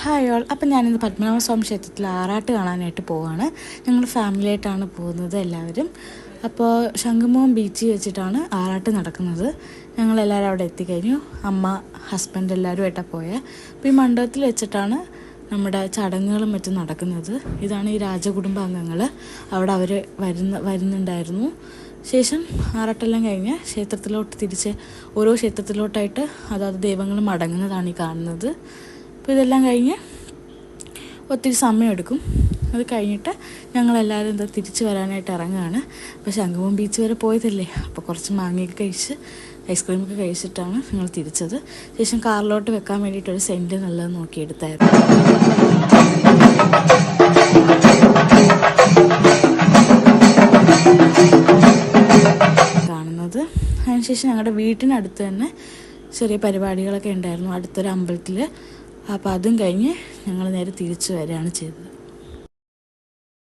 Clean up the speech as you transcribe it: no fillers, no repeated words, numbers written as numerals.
Hi all. അപ്പം ഞാനിന്ന് പത്മനാഭസ്വാമി ക്ഷേത്രത്തിൽ ആറാട്ട് കാണാനായിട്ട് പോവാണ്. ഞങ്ങൾ ഫാമിലിയായിട്ടാണ് പോകുന്നത് എല്ലാവരും. അപ്പോൾ ശംഖുമുഖം ബീച്ചിൽ വെച്ചിട്ടാണ് ആറാട്ട് നടക്കുന്നത്. ഞങ്ങളെല്ലാവരും അവിടെ എത്തിക്കഴിഞ്ഞു. അമ്മ, ഹസ്ബൻഡ് എല്ലാവരുമായിട്ടാണ് പോയത്. അപ്പോൾ ഈ മണ്ഡപത്തിൽ വെച്ചിട്ടാണ് നമ്മുടെ ചടങ്ങുകളും മറ്റും നടക്കുന്നത്. ഇതാണ് ഈ രാജകുടുംബാംഗങ്ങൾ. അവിടെ അവർ വരുന്നുണ്ടായിരുന്നു. ശേഷം ആറാട്ടെല്ലാം കഴിഞ്ഞ് ക്ഷേത്രത്തിലോട്ട് തിരിച്ച് ഓരോ ക്ഷേത്രത്തിലോട്ടായിട്ട് അതായത് ദൈവങ്ങൾ മടങ്ങുന്നതാണ് ഈ കാണുന്നത്. അപ്പോൾ ഇതെല്ലാം കഴിഞ്ഞ് ഒത്തിരി സമയമെടുക്കും. അത് കഴിഞ്ഞിട്ട് ഞങ്ങളെല്ലാവരും തിരിച്ച് വരാനായിട്ട് ഇറങ്ങുകയാണ്. അപ്പോൾ ശംഖുമുഖം ബീച്ച് വരെ പോയതല്ലേ, അപ്പോൾ കുറച്ച് മാങ്ങയൊക്കെ കഴിച്ച് ഐസ്ക്രീമൊക്കെ കഴിച്ചിട്ടാണ് ഞങ്ങൾ തിരിച്ചത്. ശേഷം കാറിലോട്ട് വെക്കാൻ വേണ്ടിയിട്ടൊരു സെൻറ്റ് നല്ലത് നോക്കിയെടുത്തായിരുന്നു. കാണുന്നത്. അതിനുശേഷം ഞങ്ങളുടെ വീട്ടിനടുത്ത് തന്നെ ചെറിയ പരിപാടികളൊക്കെ ഉണ്ടായിരുന്നു അടുത്തൊരു അമ്പലത്തിൽ. അപ്പോൾ അതും കഴിഞ്ഞ് ഞങ്ങൾ നേരെ തിരിച്ചു വരികയാണ് ചെയ്തത്.